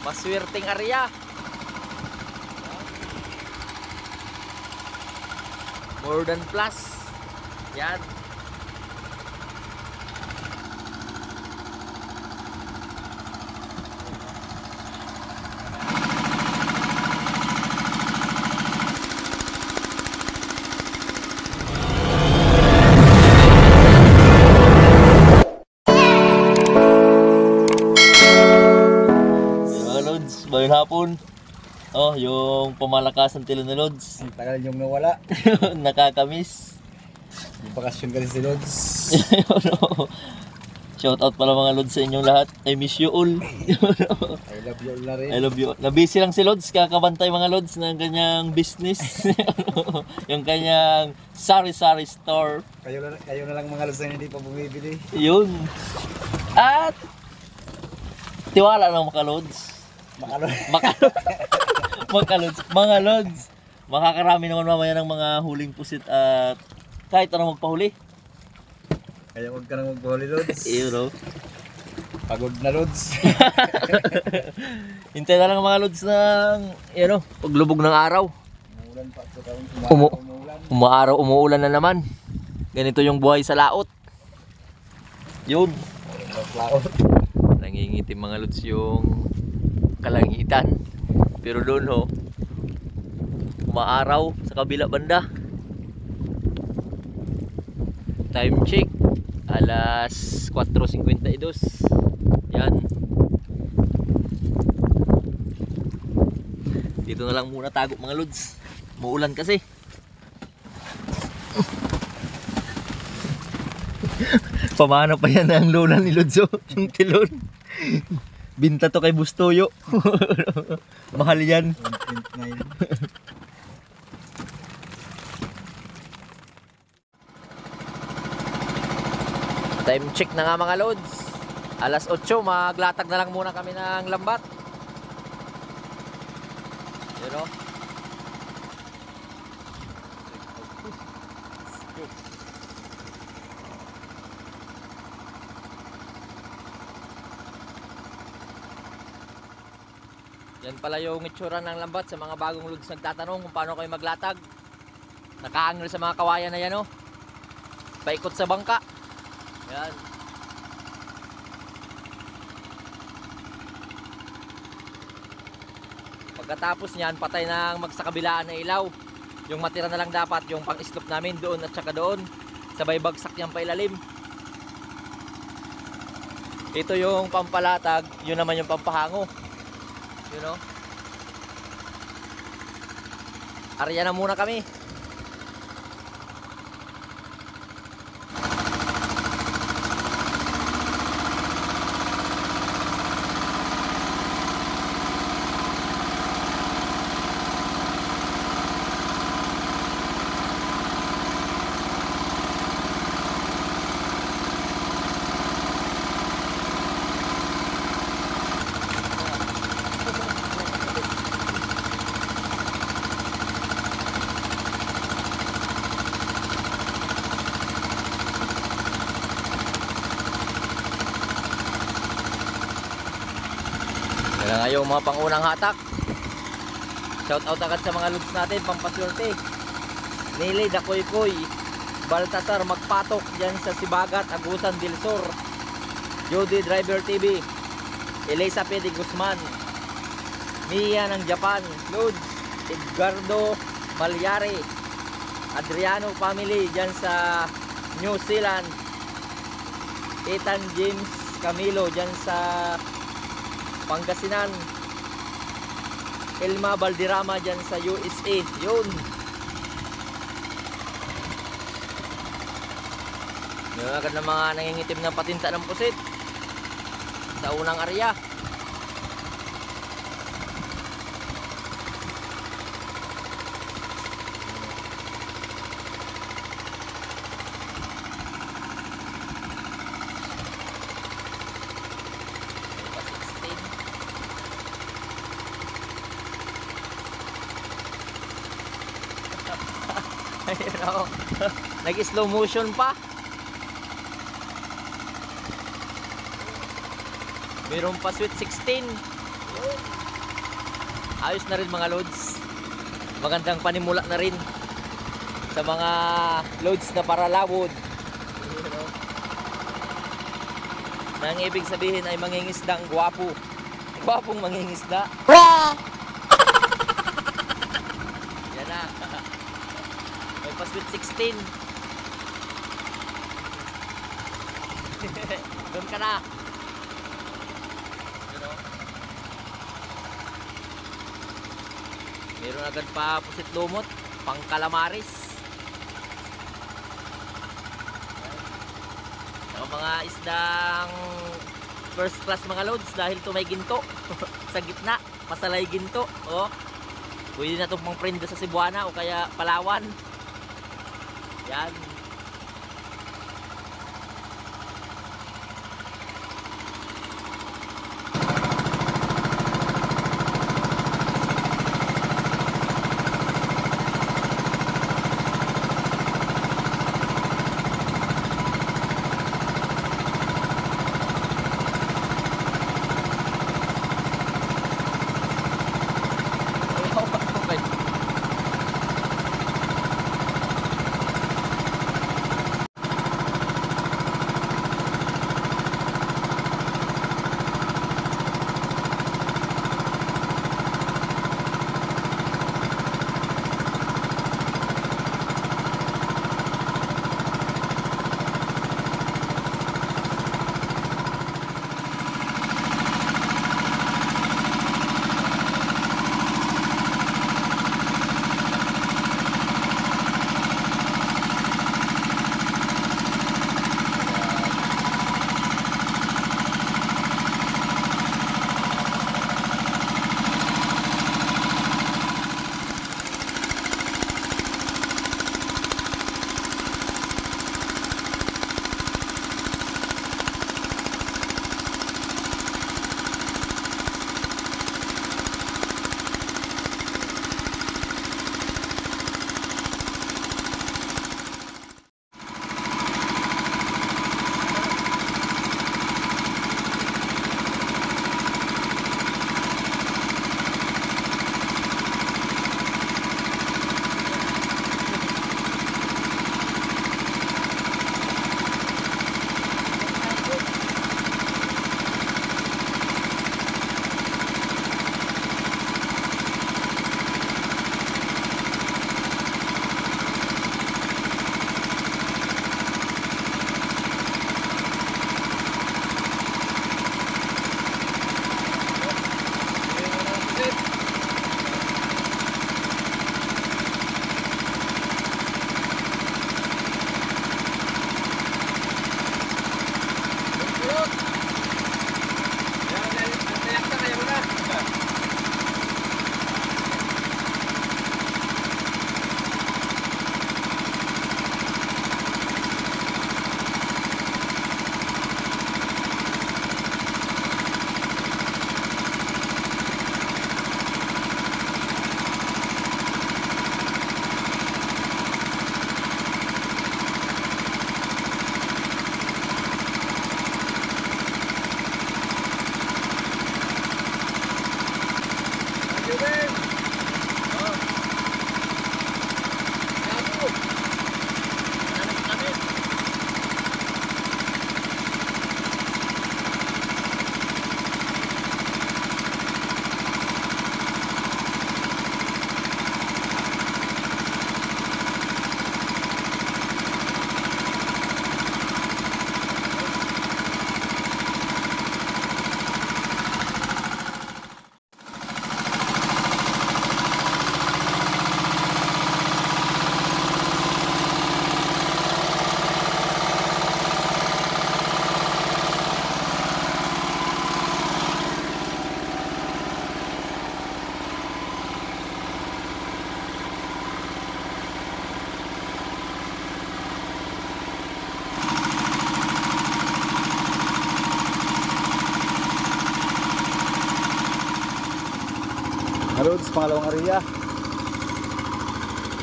Maswerteng area. More than plus. Yan. Bayang hapon. Oh, yung pamalakasan tilo ni Lods. Ang tagal yung nawala. Nakakamiss. Yung bakasyon kasi si Lods. Shout out pala mga Lods sa inyong lahat. I miss you all. I love you all na rin. I love you all. Nabisi lang si Lods, kakabantay mga Lods ng kanyang business. Yung kanyang sari-sari store. Kayo na lang mga Lods na hindi pa bumibili. Yun. At tiwala ng mga Lods. Mga Lods, makakarami naman mamaya ng mga huling pusit at kahit ano magpahuli. Kaya huwag ka nang magpahuli, Lods. Iyo, no? Pagod na, Lods. Hintay na lang mga Lods ng paglubog ng araw. Umuulan pa. Umaaraw, umuulan na naman. Ganito yung buhay sa laot. Yun. Laot. Nangingitim mga Lods yung kalangitan. Pero doon umaaraw sa kabila banda. Time check alas 4:52. Yan. Dito na lang muna tago mga Lods. Muulan kasi. Pamana pa yan ang lola ni Lods, yung tilon. Binta to kay Bustoyo. Mahal yan. 1.9. Time check na nga mga Lods. Alas 8, maglatag na lang muna kami ng lambat. You know? Yan pala yung itsura ng lambat sa mga bagong Lods nagtatanong kung paano kayo maglatag. Nakaangil sa mga kawayan na yan, oh. Paikot sa bangka. Yan. Pagkatapos niyan, patay ng magsakabilaan na ilaw. Yung matira na lang dapat yung pang-islop namin doon at saka doon. Sabay bagsak niyang pailalim. Ito yung pampalatag, yun naman yung pampahango. You know? Arya na muna kami. Yan nga yung mga pangunang hatak. Shout out agad sa mga Lods natin, pampaswerte. Nili Dakoy-Koy, Baltasar Magpatok dyan sa Sibagat, Agusan del Sur, Jody Driver TV, Elisa Pedi Guzman, Mia ng Japan, Lods, Edgardo Malyari, Adriano Family dyan sa New Zealand, Ethan James Camilo dyan sa Pangasinan, Elma Balderrama dyan sa USA. Yun. Yun agad ng mga nangingitim ng patinta ng pusit sa unang area. Ayun ako. Nag-slow motion pa. Meron pa sweet 16. Ayos na rin mga loads. Magandang panimula na rin sa mga loads na para lawod. Nang ibig sabihin ay mangingisdang gwapo. Gwapong mangingisda. Yan na. May pa-sweet 16. Doon ka na. Meron agad pa pusit lumot, pang calamaris. Ang mga isdang first class mga loads dahil to may ginto sa gitna, masalay ginto. Oh. Pwede na itong pang prenda sa Cebuana o kaya Palawan. Yan. Loads, pangalawang area.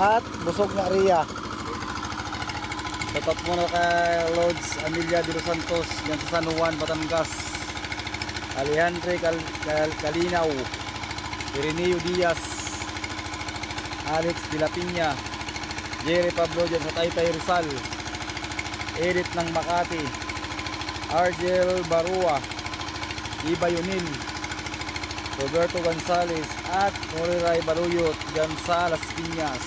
At busog na area. Tatat muna kay Loads Amelia de los Santos yan sa San Juan, Batangas. Alejandro Calinaw, Ireneo Diaz, Alex De La Piña, Jerry Pablo dyan sa Taytay Rizal, Edith ng Makati, Argel Barua, Iba Yunil, Roberto Gonzales at Moriray Baluyot dyan sa Las Piñas.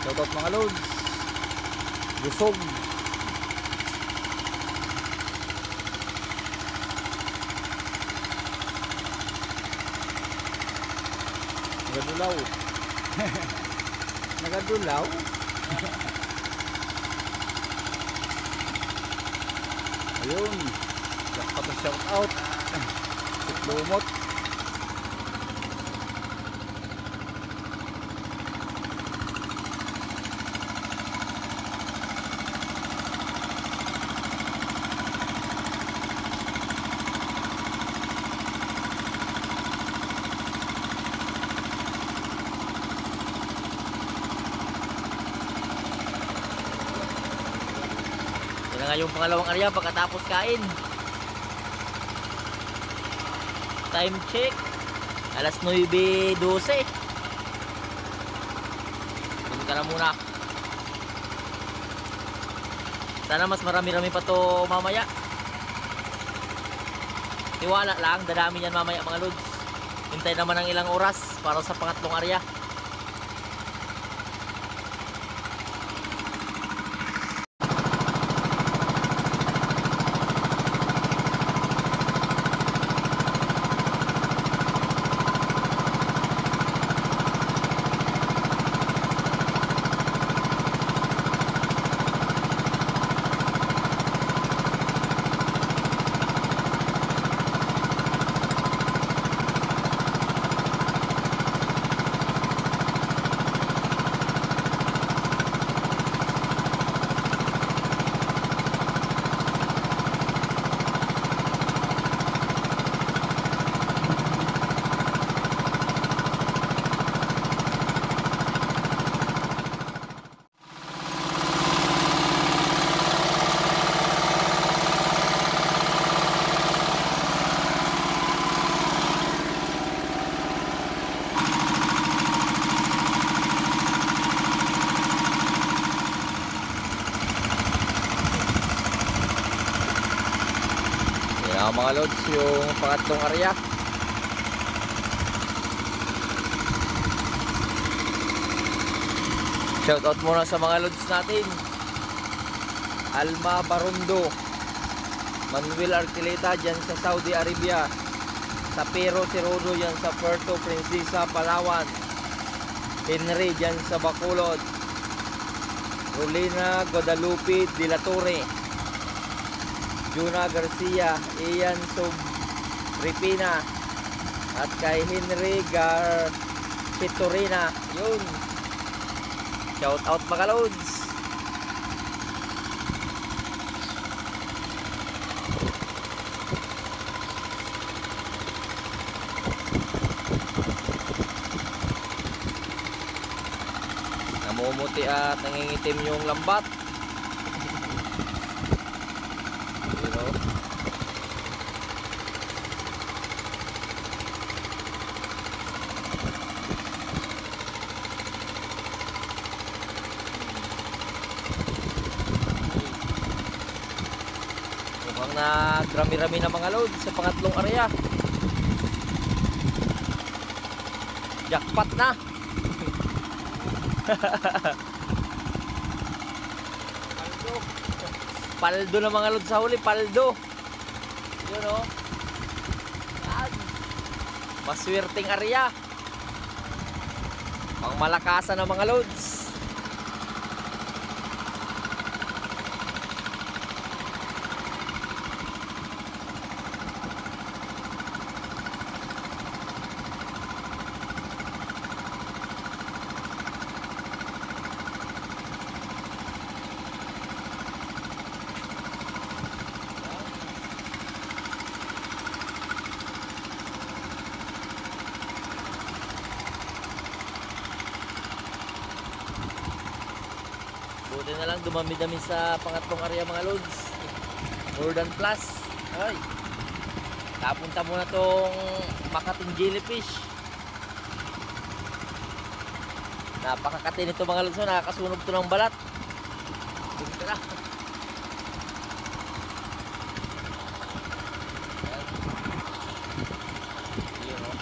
Shoutout mga lods. Busog. Nagadulaw. Nagadulaw. Ayun. Shout out. Lumot. Yan na nga yung pangalawang area pagkatapos kain. Time check alas 9:12. Dun ka na muna. Sana mas marami-rami pa to mamaya. Tiwala lang, dadami yan mamaya mga lods. Hintay naman ng ilang oras para sa pangatlong area. Mga lods, yung pangatlong area. Shoutout muna sa mga lods natin. Alma Barondo, Manuel Arquileta dyan sa Saudi Arabia, Sapero Sirodo dyan sa Puerto Princesa, Palawan, Henry dyan sa Bacolod, Rolina Guadalupe de la Torre, Juna Garcia, Ian Ripina, at kay Henry Pitorina. Yun. Shout out mga lods. Namumuti at nangingitim yung lambat. Nagrami-rami na mga load sa pangatlong area. Jackpot na. Paldo na mga load sa huli. Paldo. Yun o. Maswerteng area. Pang malakasan na mga loads. Buti na lang dumami-dami sa pangatlong area mga loads. More than plus. Ay. Napunta muna tong Makating Jellyfish. Napakakati nito mga lods, nakakasunog to ng balat. Dito na. Yun, oh.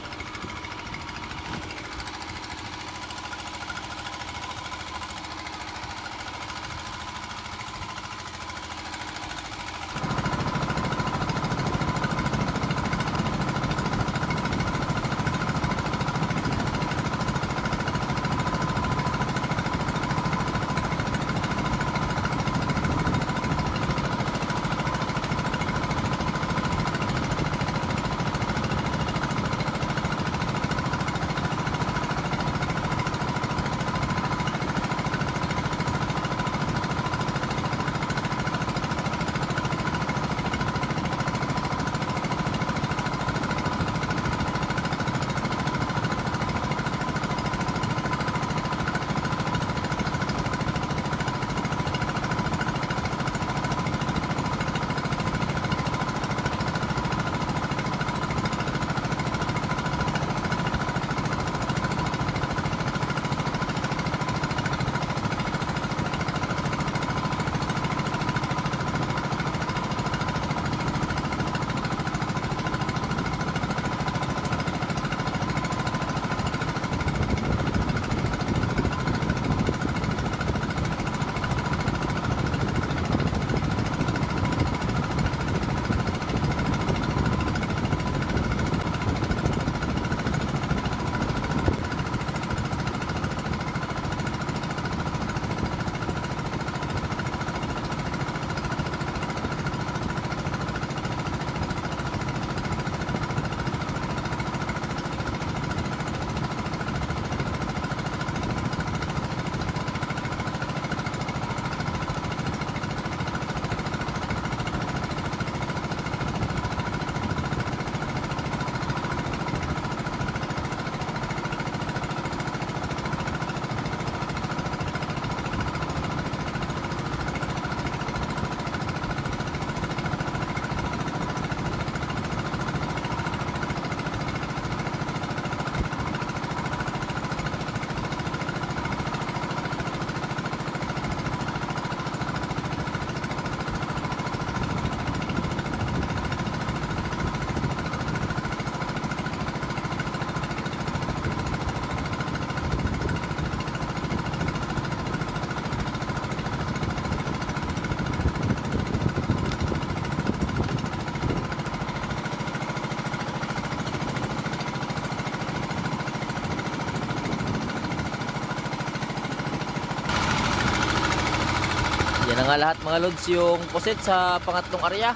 Yan na nga lahat mga lods, yung pusit sa pangatlong area.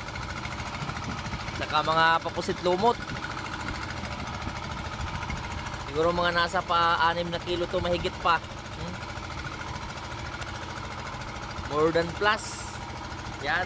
Saka mga papusit lumot. Siguro mga nasa pa 6 na kilo to, mahigit pa. More than plus. Yan.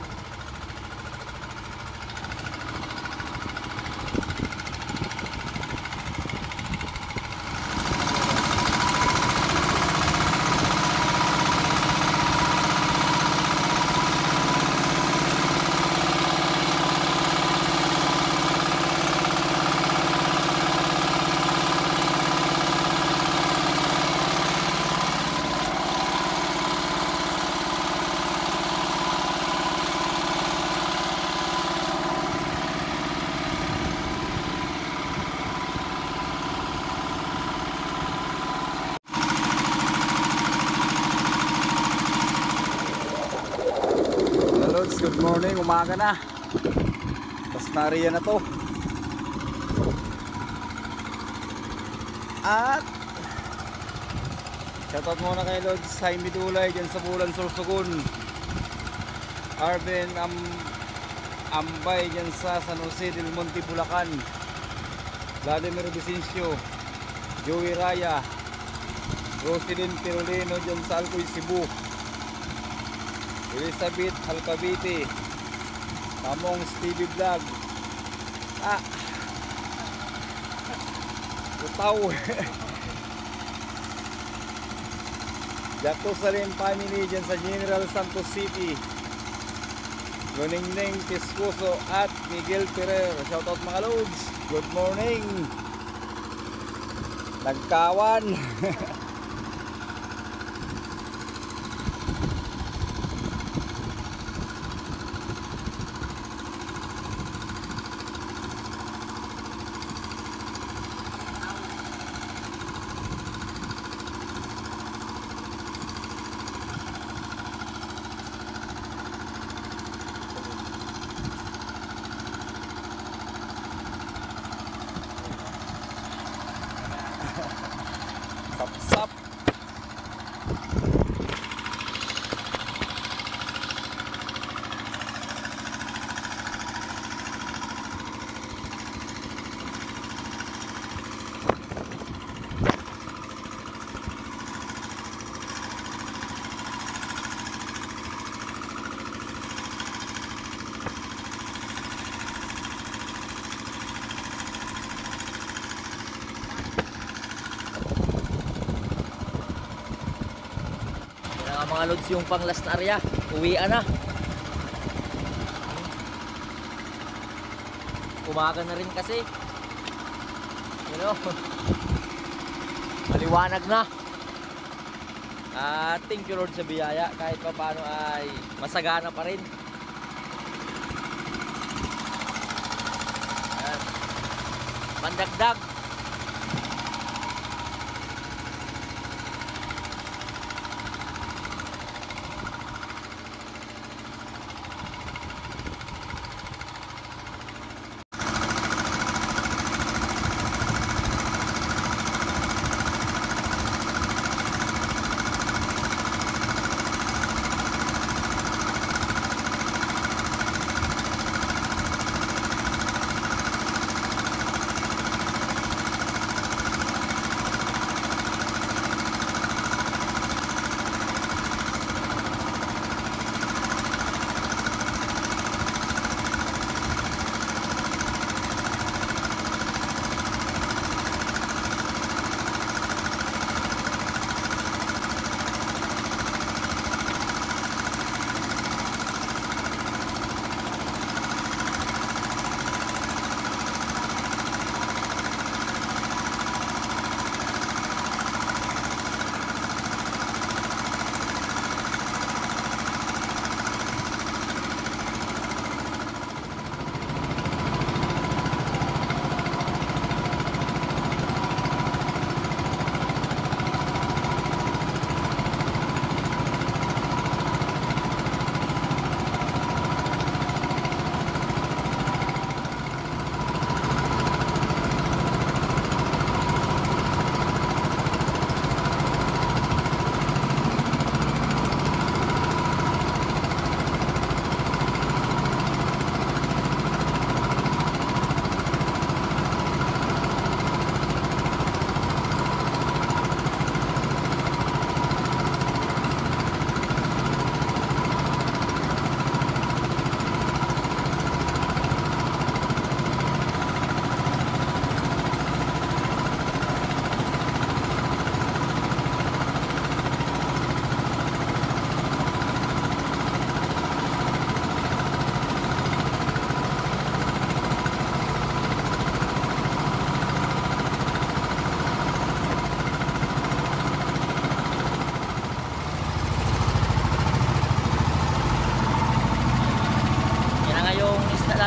Good morning, umaga na. Tapos nariya na to. At shoutout muna kay Lods Jaime Dulay dyan sa Bulan Sorsogon. Arvin Ambay dyan sa San Jose del Monte, Bulacan. Vladimir Vicencio, Joey Raya, Roselyn Pirolino dyan sa Alcoy, Cebu. Elizabeth Alcavite, Tamong Stevie Vlog, Utaw, Jato Salim family dyan sa General Santos City, Luningning Kiskuso at Miguel Ferrer. Shoutout mga lods. Good morning. Nagkawan. Sap-sap. Yan na nga mga lods yung pang last na area. Uwian na. Umaga na rin kasi. You know, maliwanag na. At thank you Lord sa biyaya. Kahit pa paano ay masagana pa rin. At pandagdag.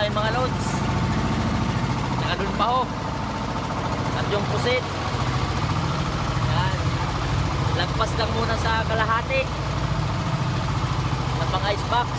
namin mga loads. Nakadun pa ho. At yung pusit. Yan. Lagpas lang muna sa kalahati. Sa pang ice box.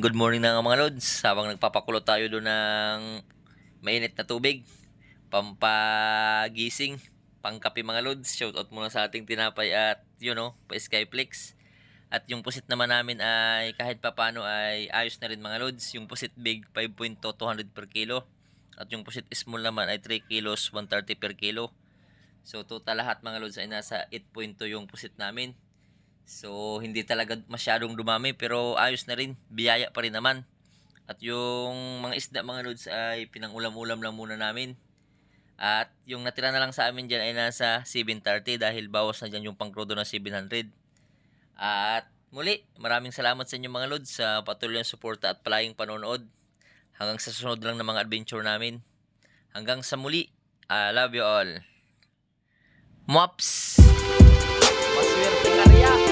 Good morning na nga mga lods. Habang nagpapakulo tayo doon ng mainit na tubig, pampagising, pangkape mga lods. Shout out muna sa ating tinapay at pa Skyflix. At yung pusit naman namin ay kahit papano ay ayos na rin mga lods. Yung pusit big 5.2 200 per kilo. At yung pusit small naman ay 3 kilos 130 per kilo. So total lahat mga lods ay nasa 8.2 yung pusit namin. So hindi talaga masyadong dumami pero ayos na rin. Biyaya pa rin naman. At yung mga isda mga lods ay pinangulam-ulam lang muna namin. At yung natira na lang sa amin dyan ay nasa 730 dahil bawas na dyan yung pangkrudo na 700. At muli, maraming salamat sa inyo mga lods sa patuloy na suporta at palayang panonood. Hanggang sa susunod lang ng mga adventure namin. Hanggang sa muli, I love you all. Mops! Maswerte ka riya!